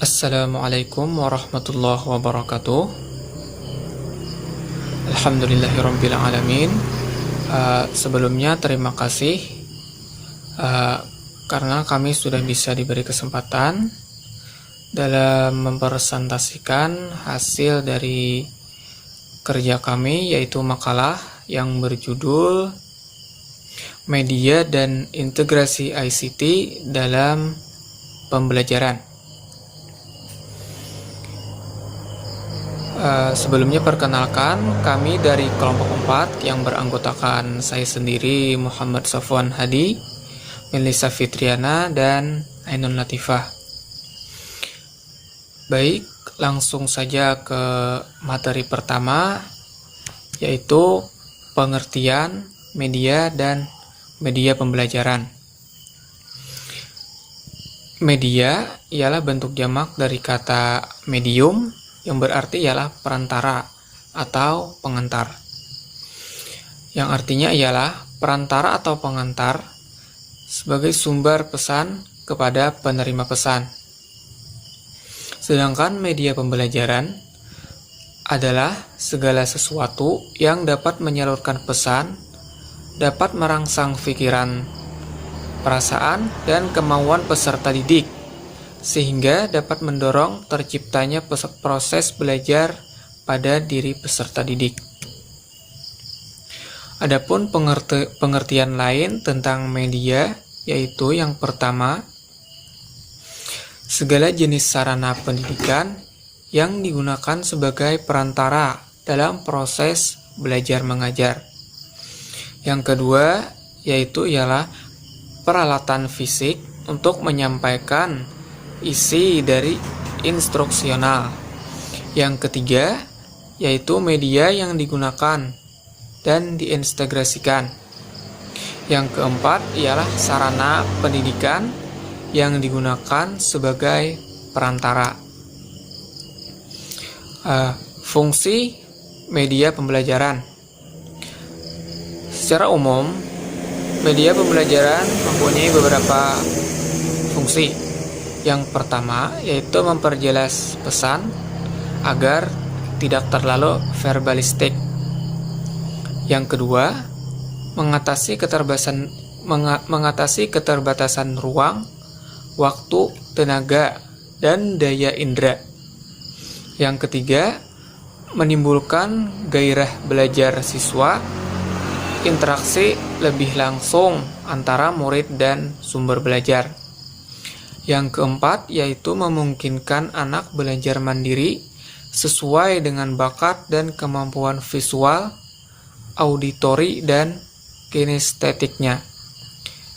Assalamualaikum warahmatullahi wabarakatuh. Alhamdulillahirabbil alamin. Sebelumnya terima kasih karena kami sudah bisa diberi kesempatan dalam mempresentasikan hasil dari kerja kami, yaitu makalah yang berjudul Media dan Integrasi ICT dalam Pembelajaran. Sebelumnya perkenalkan, kami dari kelompok 4 yang beranggotakan saya sendiri, Muhammad Safwan Hadi, Melisa Fitriana, dan Ainun Latifah. Baik, langsung saja ke materi pertama, yaitu pengertian media dan media pembelajaran. Media ialah bentuk jamak dari kata medium, yang berarti ialah perantara atau pengantar. Yang artinya ialah perantara atau pengantar sebagai sumber pesan kepada penerima pesan. Sedangkan media pembelajaran adalah segala sesuatu yang dapat menyalurkan pesan, dapat merangsang pikiran, perasaan, dan kemauan peserta didik, sehingga dapat mendorong terciptanya proses belajar pada diri peserta didik. Adapun pengertian lain tentang media, yaitu yang pertama, segala jenis sarana pendidikan yang digunakan sebagai perantara dalam proses belajar mengajar. Yang kedua, yaitu ialah peralatan fisik untuk menyampaikan isi dari instruksional. Yang ketiga, yaitu media yang digunakan dan diintegrasikan. Yang keempat ialah sarana pendidikan yang digunakan sebagai perantara. Fungsi media pembelajaran. Secara umum, media pembelajaran mempunyai beberapa fungsi. Yang pertama, yaitu memperjelas pesan agar tidak terlalu verbalistik. Yang kedua, mengatasi keterbatasan ruang, waktu, tenaga, dan daya indera. Yang ketiga, menimbulkan gairah belajar siswa, interaksi lebih langsung antara murid dan sumber belajar. Yang keempat, yaitu memungkinkan anak belajar mandiri sesuai dengan bakat dan kemampuan visual, auditori, dan kinestetiknya.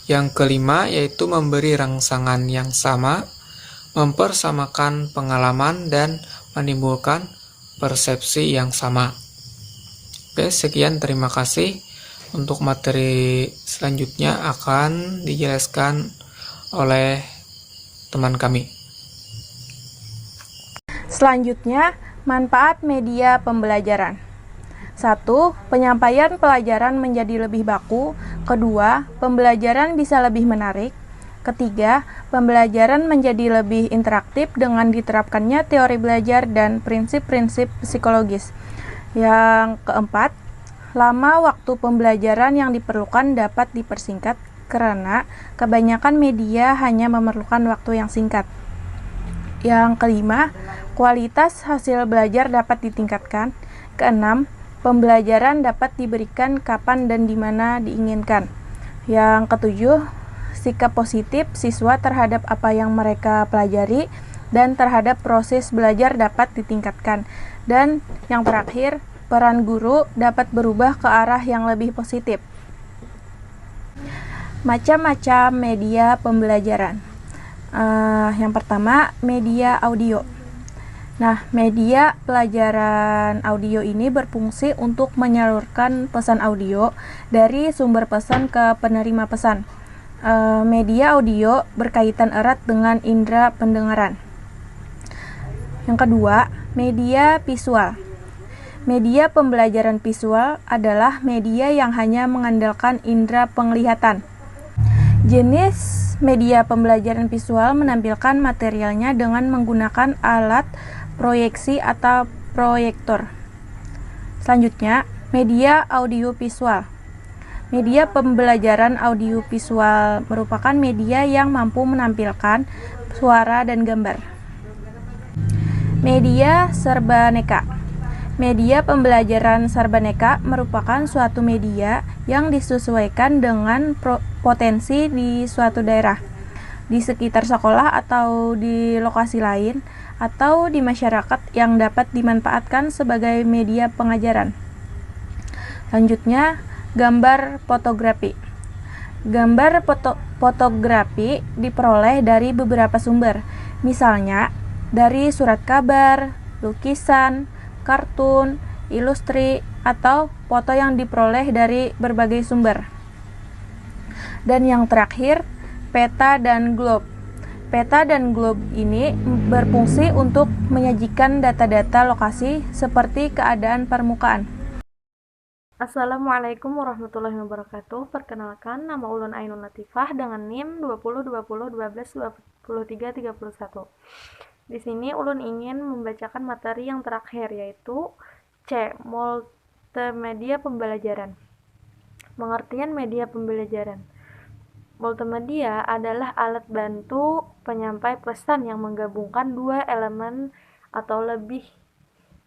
Yang kelima, yaitu memberi rangsangan yang sama, mempersamakan pengalaman, dan menimbulkan persepsi yang sama. Oke, sekian, terima kasih. Untuk materi selanjutnya akan dijelaskan oleh teman kami. Selanjutnya, manfaat media pembelajaran. 1. Penyampaian pelajaran menjadi lebih baku. 2. Pembelajaran bisa lebih menarik. 3. Pembelajaran menjadi lebih interaktif dengan diterapkannya teori belajar dan prinsip-prinsip psikologis. Yang keempat, lama waktu pembelajaran yang diperlukan dapat dipersingkat karena kebanyakan media hanya memerlukan waktu yang singkat. Yang kelima, kualitas hasil belajar dapat ditingkatkan. Keenam, pembelajaran dapat diberikan kapan dan di mana diinginkan. Yang ketujuh, sikap positif siswa terhadap apa yang mereka pelajari dan terhadap proses belajar dapat ditingkatkan. Dan yang terakhir, peran guru dapat berubah ke arah yang lebih positif. Macam-macam media pembelajaran. Yang pertama, media audio. Nah, media pelajaran audio ini berfungsi untuk menyalurkan pesan audio dari sumber pesan ke penerima pesan. Media audio berkaitan erat dengan indera pendengaran. Yang kedua, media visual. Media pembelajaran visual adalah media yang hanya mengandalkan indera penglihatan. Jenis media pembelajaran visual menampilkan materialnya dengan menggunakan alat proyeksi atau proyektor. Selanjutnya, media audiovisual. Media pembelajaran audiovisual merupakan media yang mampu menampilkan suara dan gambar. Media serbaneka. Media pembelajaran serbaneka merupakan suatu media yang disesuaikan dengan potensi di suatu daerah, di sekitar sekolah atau di lokasi lain, atau di masyarakat yang dapat dimanfaatkan sebagai media pengajaran. Selanjutnya, gambar fotografi. Gambar fotografi diperoleh dari beberapa sumber, misalnya dari surat kabar, lukisan, kartun, ilustri, atau foto yang diperoleh dari berbagai sumber. Dan yang terakhir, peta dan globe. Peta dan globe ini berfungsi untuk menyajikan data-data lokasi seperti keadaan permukaan. Assalamualaikum warahmatullahi wabarakatuh. Perkenalkan, nama Ulun Ainun Latifah dengan NIM 202012122331. Di sini Ulun ingin membacakan materi yang terakhir, yaitu C. Multimedia pembelajaran. Pengertian media pembelajaran. Multimedia adalah alat bantu penyampai pesan yang menggabungkan dua elemen atau lebih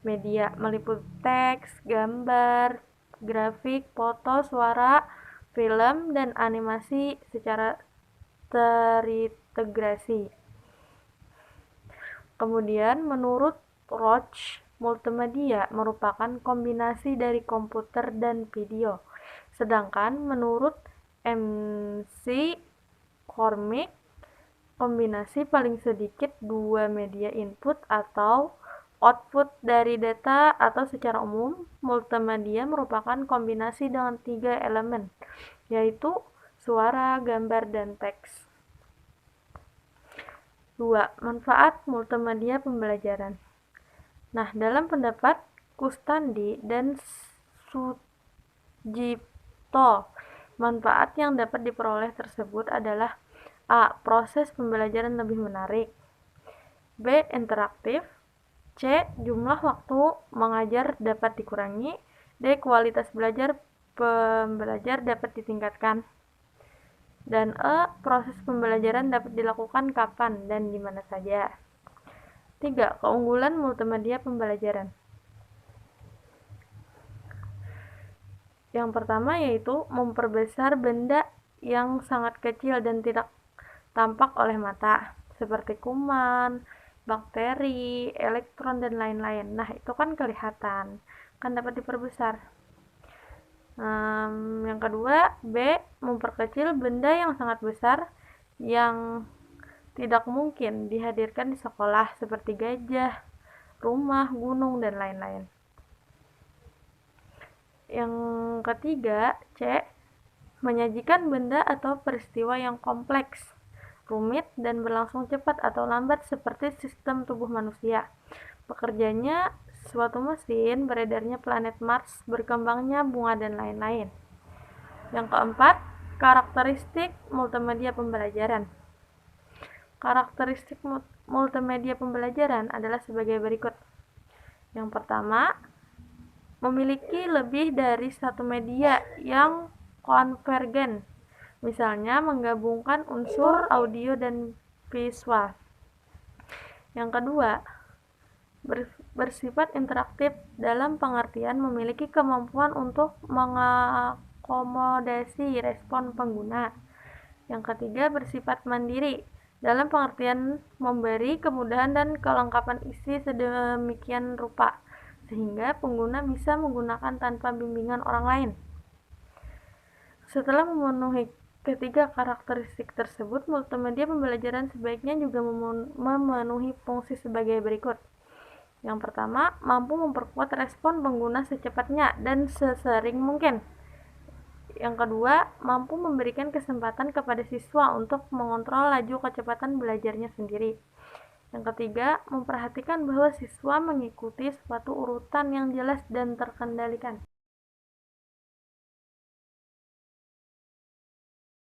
media, meliputi teks, gambar, grafik, foto, suara, film, dan animasi secara terintegrasi. Kemudian, menurut Roach, multimedia merupakan kombinasi dari komputer dan video. Sedangkan menurut McCormick, kombinasi paling sedikit dua media input atau output dari data, atau secara umum, multimedia merupakan kombinasi dengan tiga elemen, yaitu suara, gambar, dan teks. 2. Manfaat multimedia pembelajaran. Nah, dalam pendapat Kustandi dan Sujipto, manfaat yang dapat diperoleh tersebut adalah A. Proses pembelajaran lebih menarik, B. Interaktif, C. Jumlah waktu mengajar dapat dikurangi, D. Kualitas pembelajar dapat ditingkatkan, dan E. Proses pembelajaran dapat dilakukan kapan dan di mana saja. 3. Keunggulan multimedia pembelajaran. Yang pertama yaitu memperbesar benda yang sangat kecil dan tidak tampak oleh mata, seperti kuman, bakteri, elektron, dan lain-lain. Nah, itu kan kelihatan, kan dapat diperbesar. Yang kedua, B. Memperkecil benda yang sangat besar yang tidak mungkin dihadirkan di sekolah, seperti gajah, rumah, gunung, dan lain-lain. Yang ketiga, C. Menyajikan benda atau peristiwa yang kompleks, rumit, dan berlangsung cepat atau lambat, seperti sistem tubuh manusia, bekerjanya suatu mesin, beredarnya planet Mars, berkembangnya bunga, dan lain-lain. Yang keempat, karakteristik multimedia pembelajaran. Karakteristik multimedia pembelajaran adalah sebagai berikut. Yang pertama, memiliki lebih dari satu media yang konvergen, misalnya menggabungkan unsur audio dan visual. Yang kedua, bersifat interaktif dalam pengertian memiliki kemampuan untuk mengakomodasi respon pengguna. Yang ketiga, bersifat mandiri dalam pengertian memberi kemudahan dan kelengkapan isi sedemikian rupa sehingga pengguna bisa menggunakan tanpa bimbingan orang lain. Setelah memenuhi ketiga karakteristik tersebut, multimedia pembelajaran sebaiknya juga memenuhi fungsi sebagai berikut. Yang pertama, mampu memperkuat respon pengguna secepatnya dan sesering mungkin. Yang kedua, mampu memberikan kesempatan kepada siswa untuk mengontrol laju kecepatan belajarnya sendiri. Yang ketiga, memperhatikan bahwa siswa mengikuti suatu urutan yang jelas dan terkendalikan.